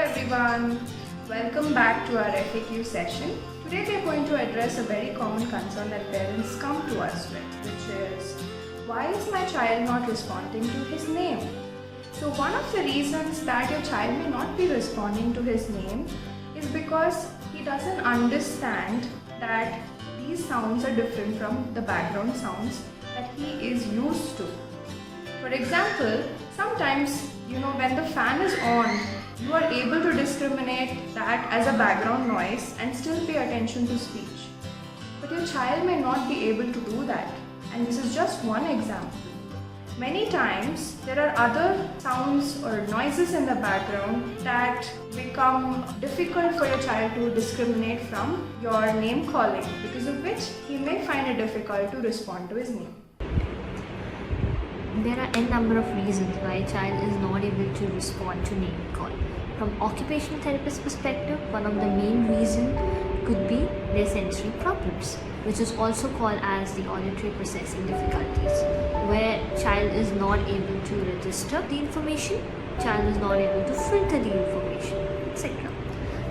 everyone, welcome back to our FAQ session. Today we are going to address a very common concern that parents come to us with, which is, why is my child not responding to his name? So one of the reasons that your child may not be responding to his name is because he doesn't understand that these sounds are different from the background sounds that he is used to. For example, sometimes when the fan is on, you are able to discriminate that as a background noise and still pay attention to speech. But your child may not be able to do that, and this is just one example. Many times there are other sounds or noises in the background that become difficult for your child to discriminate from your name calling, because of which he may find it difficult to respond to his name. There are n number of reasons why a child is not able to respond to name call. From occupational therapist perspective, one of the main reasons could be their sensory problems, which is also called as the auditory processing difficulties, where child is not able to register the information, child is not able to filter the information, etc.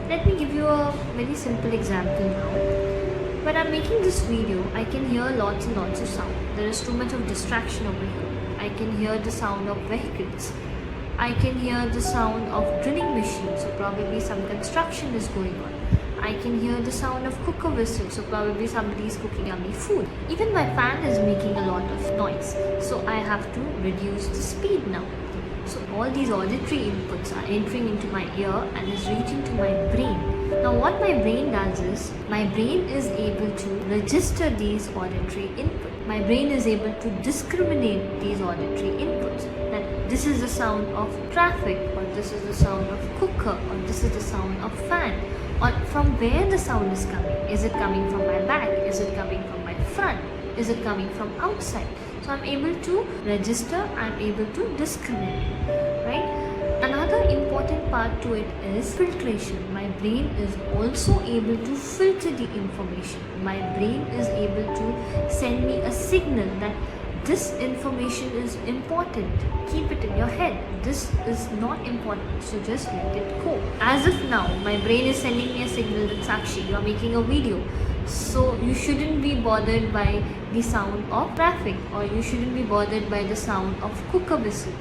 Let me give you a very simple example now. When I'm making this video, I can hear lots and lots of sound. There is too much of distraction over here. I can hear the sound of vehicles. I can hear the sound of drilling machines, so probably some construction is going on. I can hear the sound of cooker whistle, so probably somebody is cooking yummy food. Even my fan is making a lot of noise, so I have to reduce the speed now. So all these auditory inputs are entering into my ear and is reaching to my brain. Now what my brain does is, my brain is able to register these auditory inputs. My brain is able to discriminate these auditory inputs. That this is the sound of traffic, or this is the sound of cooker, or this is the sound of fan. Or from where the sound is coming. Is it coming from my back? Is it coming from my front? Is it coming from outside? So I'm able to register, I'm able to discriminate, right? Another important part to it is filtration. My brain is also able to filter the information. My brain is able to send me a signal that this information is important. Keep it in your head. This is not important, so just let it go. As of now, my brain is sending me a signal that Sakshi, you are making a video. So you shouldn't be bothered by the sound of traffic, or you shouldn't be bothered by the sound of cooker whistle,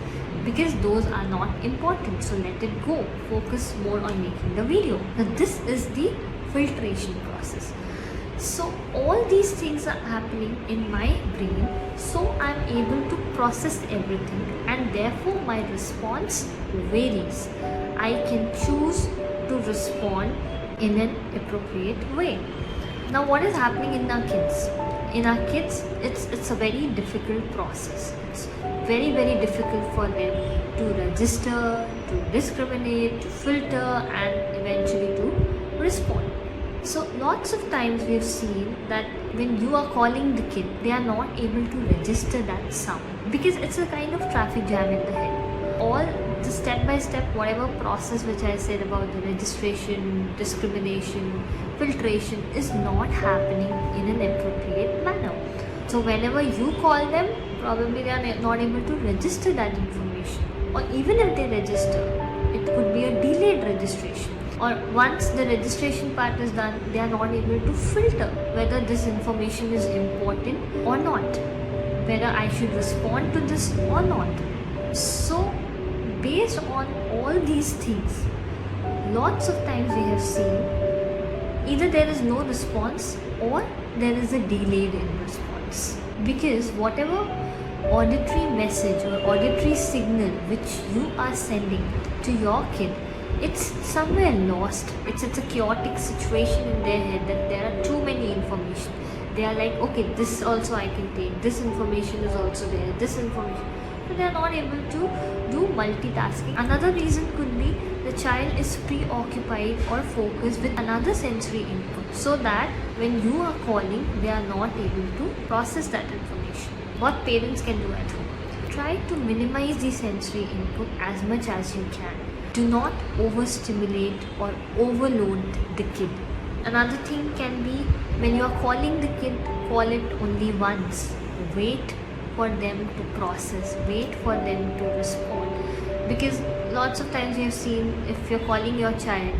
because those are not important, so let it go. Focus more on making the video. Now this is the filtration process. So all these things are happening in my brain, so I'm able to process everything, and therefore my response varies. I can choose to respond in an appropriate way. Now what is happening in our kids? In our kids, it's a very difficult process. It's very, very difficult for them to register, to discriminate, to filter, and eventually to respond. So lots of times we have seen that when you are calling the kid, they are not able to register that sound, because it's a kind of traffic jam in the head. All the step-by-step, whatever process which I said about the registration, discrimination, filtration is not happening in an appropriate manner. So whenever you call them, probably they are not able to register that information. Or even if they register, it could be a delayed registration. Or once the registration part is done, they are not able to filter whether this information is important or not, whether I should respond to this or not. So based on all these things, lots of times we have seen either there is no response or there is a delayed in response, because whatever auditory message or auditory signal which you are sending to your kid, it's somewhere lost. It's a chaotic situation in their head that there are too many information. They are like, okay, this also I can take, this information is also there, this information. But they are not able to do multitasking. Another reason could be the child is preoccupied or focused with another sensory input, so that when you are calling, they are not able to process that information. What parents can do at home? Try to minimize the sensory input as much as you can. Do not overstimulate or overload the kid. Another thing can be, when you are calling the kid, call it only once. Wait for them to process, wait for them to respond, because lots of times you've seen, if you're calling your child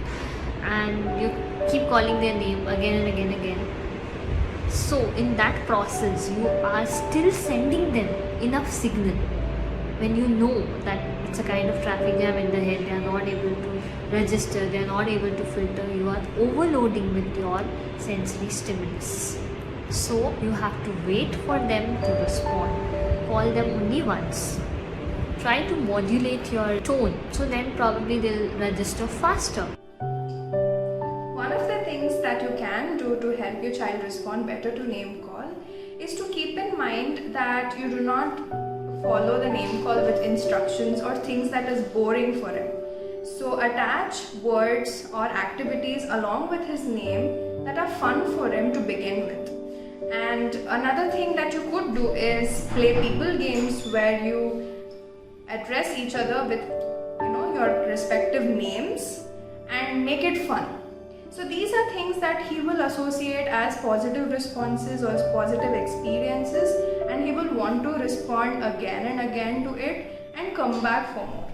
and you keep calling their name again and again and again, so in that process you are still sending them enough signal. When you know that it's a kind of traffic jam in the head, they are not able to register, they are not able to filter, you are overloading with your sensory stimulus. So you have to wait for them to respond. Call them only once. Try to modulate your tone, so then probably they'll register faster. One of the things that you can do to help your child respond better to name call is to keep in mind that you do not follow the name call with instructions or things that is boring for him. So attach words or activities along with his name that are fun for him to begin with. And another thing that you could do is play people games where you address each other with your respective names and make it fun. So these are things that he will associate as positive responses or as positive experiences, and he will want to respond again and again to it and come back for more.